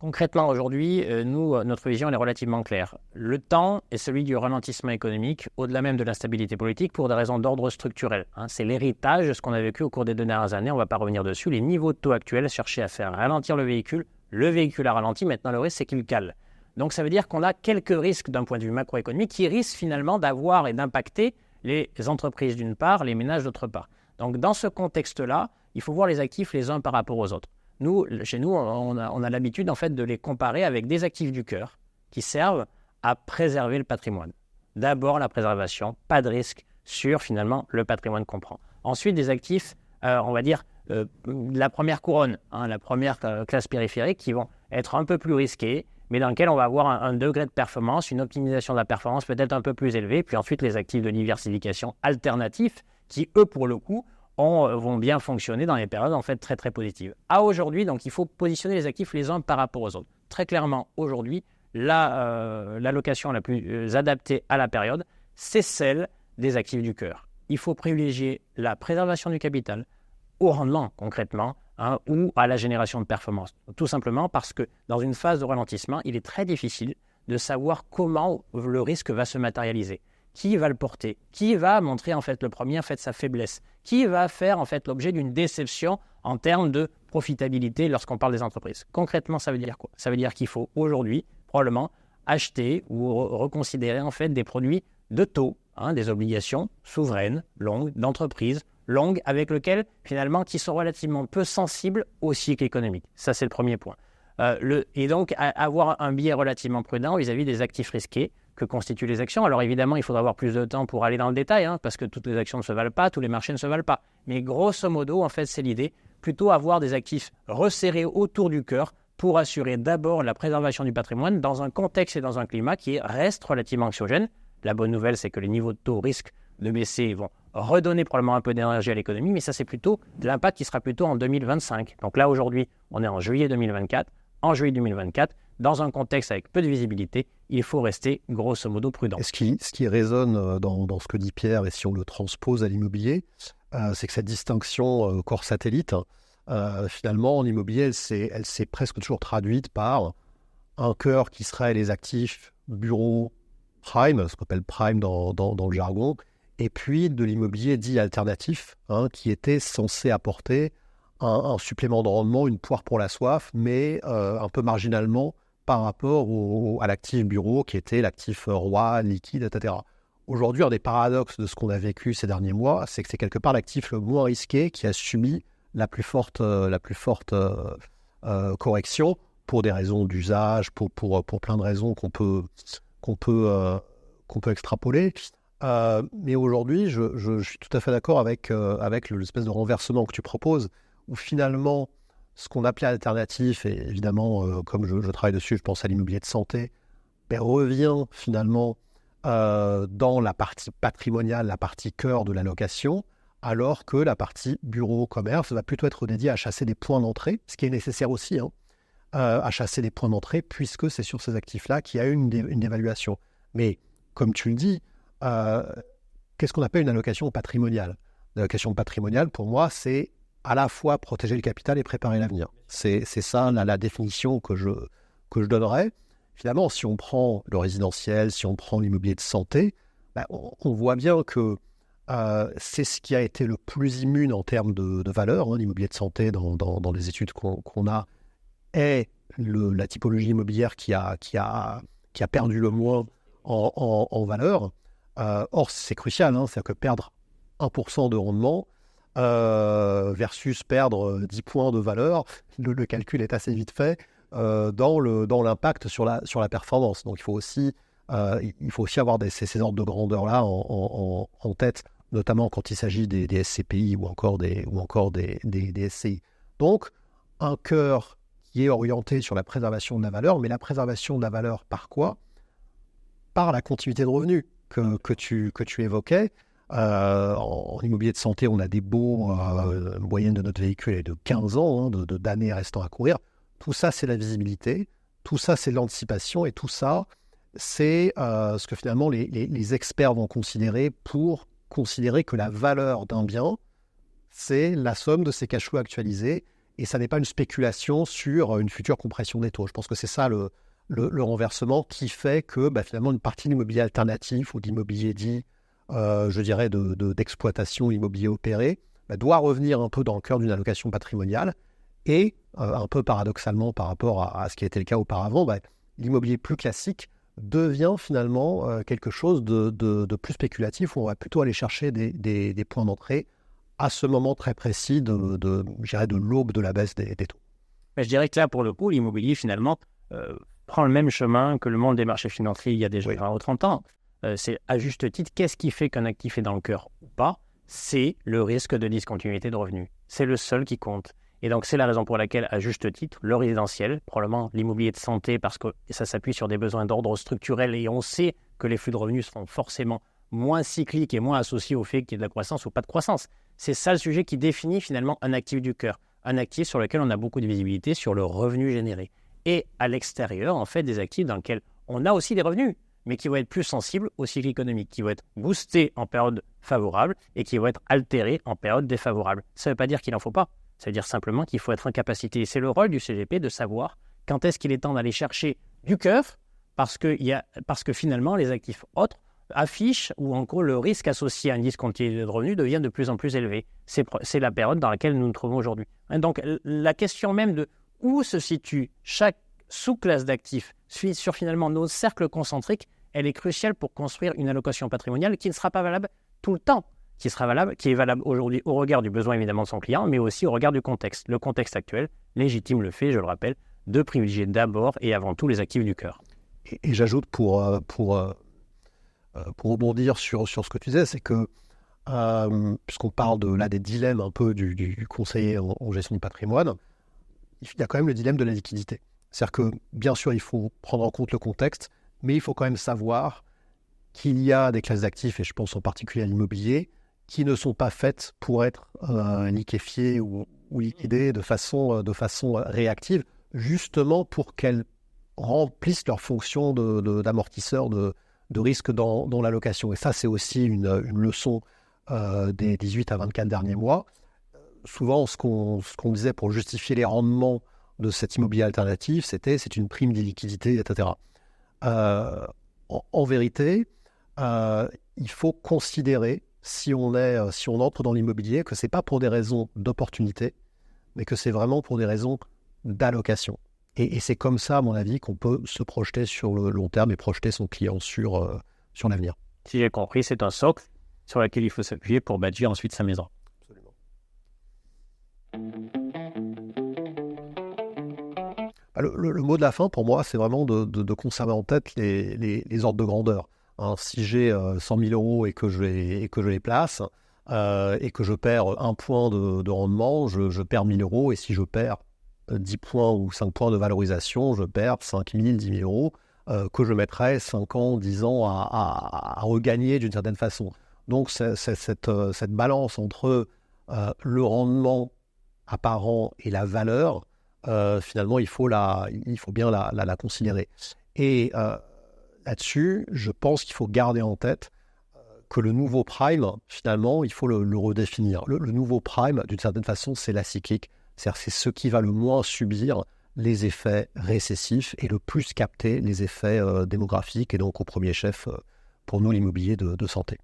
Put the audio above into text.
Concrètement, aujourd'hui, notre vision elle est relativement claire. Le temps est celui du ralentissement économique, au-delà même de l'instabilité politique, pour des raisons d'ordre structurel. C'est l'héritage de ce qu'on a vécu au cours des 2 dernières années, on ne va pas revenir dessus. Les niveaux de taux actuels cherchaient à faire ralentir le véhicule a ralenti, maintenant le risque c'est qu'il cale. Donc ça veut dire qu'on a quelques risques d'un point de vue macroéconomique qui risquent finalement d'avoir et d'impacter les entreprises d'une part, les ménages d'autre part. Donc dans ce contexte-là, il faut voir les actifs les uns par rapport aux autres. Nous, chez nous, on a l'habitude en fait de les comparer avec des actifs du cœur qui servent à préserver le patrimoine. D'abord la préservation, pas de risque sur finalement le patrimoine qu'on prend. Ensuite des actifs, on va dire, la première couronne, la première classe périphérique qui vont être un peu plus risqués, mais dans lesquels on va avoir un degré de performance, une optimisation de la performance peut-être un peu plus élevée. Puis ensuite les actifs de diversification alternatifs qui, eux, pour le coup, vont bien fonctionner dans les périodes en fait très très positives. À aujourd'hui, donc il faut positionner les actifs les uns par rapport aux autres. Très clairement, aujourd'hui, l'allocation la plus adaptée à la période, c'est celle des actifs du cœur. Il faut privilégier la préservation du capital au rendement concrètement, ou à la génération de performance. Tout simplement parce que dans une phase de ralentissement, il est très difficile de savoir comment le risque va se matérialiser. Qui va le porter? Qui va montrer en fait le premier sa faiblesse? Qui va faire en fait l'objet d'une déception en termes de profitabilité lorsqu'on parle des entreprises? Concrètement, ça veut dire quoi? Ça veut dire qu'il faut aujourd'hui probablement acheter ou reconsidérer en fait des produits de taux, des obligations souveraines, longues, d'entreprises longues, avec lesquelles finalement qui sont relativement peu sensibles au cycle économique. Ça, c'est le premier point. Et donc avoir un biais relativement prudent vis-à-vis des actifs risqués que constituent les actions. Alors évidemment, il faudra avoir plus de temps pour aller dans le détail, parce que toutes les actions ne se valent pas, tous les marchés ne se valent pas. Mais grosso modo, en fait, c'est l'idée, plutôt avoir des actifs resserrés autour du cœur pour assurer d'abord la préservation du patrimoine dans un contexte et dans un climat qui reste relativement anxiogène. La bonne nouvelle, c'est que les niveaux de taux risquent de baisser et vont redonner probablement un peu d'énergie à l'économie, mais ça, c'est plutôt de l'impact qui sera plutôt en 2025. Donc là, aujourd'hui, on est en juillet 2024. En juillet 2024, dans un contexte avec peu de visibilité, il faut rester grosso modo prudent. Et ce qui résonne dans ce que dit Pierre, et si on le transpose à l'immobilier, c'est que cette distinction corps satellite, finalement, en immobilier, elle s'est presque toujours traduite par un cœur qui serait les actifs bureaux prime, ce qu'on appelle prime dans le jargon, et puis de l'immobilier dit alternatif, qui était censé apporter un supplément de rendement, une poire pour la soif, mais un peu marginalement par rapport à l'actif bureau, qui était l'actif roi, liquide, etc. Aujourd'hui, un des paradoxes de ce qu'on a vécu ces derniers mois, c'est que c'est quelque part l'actif le moins risqué qui a subi la plus forte correction pour des raisons d'usage, pour plein de raisons qu'on peut extrapoler. Mais aujourd'hui, je suis tout à fait d'accord avec l'espèce de renversement que tu proposes, où finalement, ce qu'on appelait alternatif, et évidemment, comme je travaille dessus, je pense à l'immobilier de santé, revient finalement dans la partie patrimoniale, la partie cœur de la location, alors que la partie bureau-commerce va plutôt être dédiée à chasser des points d'entrée, ce qui est nécessaire aussi, à chasser des points d'entrée, puisque c'est sur ces actifs-là qu'il y a une dévaluation. Mais comme tu le dis, qu'est-ce qu'on appelle une allocation patrimoniale? L'allocation patrimoniale, pour moi, c'est à la fois protéger le capital et préparer l'avenir. C'est ça la définition que je donnerais. Finalement, si on prend le résidentiel, si on prend l'immobilier de santé, on voit bien que c'est ce qui a été le plus immune en termes de valeur. L'immobilier de santé, dans les études qu'on a, est la typologie immobilière qui a perdu le moins en valeur. Or, c'est crucial, c'est-à-dire que perdre 1% de rendement versus perdre 10 points de valeur, le calcul est assez vite fait dans l'impact sur la performance. Donc, il faut aussi avoir ces ordres de grandeur-là en tête, notamment quand il s'agit des SCPI ou encore des SCI. Donc, un cœur qui est orienté sur la préservation de la valeur, mais la préservation de la valeur par quoi? Par la continuité de revenus que tu évoquais. En immobilier de santé, on a des baux, moyenne de notre véhicule est de 15 ans, d'années restant à courir. Tout ça, c'est la visibilité, tout ça, c'est l'anticipation, et tout ça, c'est ce que finalement les experts vont considérer pour considérer que la valeur d'un bien, c'est la somme de ses cash flows actualisés et ça n'est pas une spéculation sur une future compression des taux. Je pense que c'est ça le renversement qui fait que finalement une partie de l'immobilier alternatif ou d'immobilier dit, je dirais, d'exploitation immobilier opéré, doit revenir un peu dans le cœur d'une allocation patrimoniale et un peu paradoxalement par rapport à ce qui était le cas auparavant, l'immobilier plus classique devient finalement quelque chose de plus spéculatif où on va plutôt aller chercher des points d'entrée à ce moment très précis je dirais de l'aube de la baisse des taux. Mais je dirais que là, pour le coup, l'immobilier, finalement, prend le même chemin que le monde des marchés financiers il y a déjà 20 ou 30 ans. C'est à juste titre, qu'est-ce qui fait qu'un actif est dans le cœur ou pas? C'est le risque de discontinuité de revenus. C'est le seul qui compte. Et donc, c'est la raison pour laquelle, à juste titre, le résidentiel, probablement l'immobilier de santé, parce que ça s'appuie sur des besoins d'ordre structurel et on sait que les flux de revenus seront forcément moins cycliques et moins associés au fait qu'il y ait de la croissance ou pas de croissance. C'est ça le sujet qui définit finalement un actif du cœur. Un actif sur lequel on a beaucoup de visibilité sur le revenu généré. Et à l'extérieur, en fait, des actifs dans lesquels on a aussi des revenus, mais qui vont être plus sensibles au cycle économique, qui vont être boostés en période favorable et qui vont être altérés en période défavorable. Ça ne veut pas dire qu'il n'en faut pas. Ça veut dire simplement qu'il faut être en capacité, et c'est le rôle du CGP de savoir quand est-ce qu'il est temps d'aller chercher du cœur, parce que finalement, les actifs autres affichent, ou en gros, le risque associé à une discontinuité de revenus devient de plus en plus élevé. C'est la période dans laquelle nous nous trouvons aujourd'hui. Donc, la question même de où se situe chaque sous-classe d'actifs sur finalement nos cercles concentriques, elle est cruciale pour construire une allocation patrimoniale qui ne sera pas valable tout le temps, qui est valable aujourd'hui au regard du besoin évidemment de son client, mais aussi au regard du contexte. Le contexte actuel légitime le fait, je le rappelle, de privilégier d'abord et avant tout les actifs du cœur. Et j'ajoute pour rebondir sur ce que tu disais, c'est que puisqu'on parle des dilemmes un peu du conseiller en gestion de patrimoine, il y a quand même le dilemme de la liquidité. C'est-à-dire que, bien sûr, il faut prendre en compte le contexte, mais il faut quand même savoir qu'il y a des classes d'actifs, et je pense en particulier à l'immobilier, qui ne sont pas faites pour être liquéfiées ou liquidées de façon réactive, justement pour qu'elles remplissent leur fonction d'amortisseur de risque dans l'allocation. Et ça, c'est aussi une leçon des 18 à 24 derniers mois. Souvent, ce qu'on disait pour justifier les rendements de cet immobilier alternatif, c'est une prime d'illiquidité, etc. En vérité, il faut considérer, si on entre dans l'immobilier, que ce n'est pas pour des raisons d'opportunité, mais que c'est vraiment pour des raisons d'allocation. Et c'est comme ça, à mon avis, qu'on peut se projeter sur le long terme et projeter son client sur l'avenir. Si j'ai compris, c'est un socle sur lequel il faut s'appuyer pour bâtir ensuite sa maison. Absolument. Le mot de la fin, pour moi, c'est vraiment de conserver en tête les ordres de grandeur. Si j'ai 100 000 euros et que je les place et que je perds 1 point de rendement, je perds 1 000 euros. Et si je perds 10 points ou 5 points de valorisation, je perds 5 000, 10 000 euros que je mettrai 5 ans, 10 ans à regagner d'une certaine façon. Donc, cette balance entre le rendement apparent et la valeur, finalement, il faut bien la considérer. Et là-dessus, je pense qu'il faut garder en tête que le nouveau prime, finalement, il faut le redéfinir. Le nouveau prime, d'une certaine façon, c'est la cyclique. C'est-à-dire c'est ce qui va le moins subir les effets récessifs et le plus capter les effets démographiques et donc au premier chef, pour nous, l'immobilier de santé.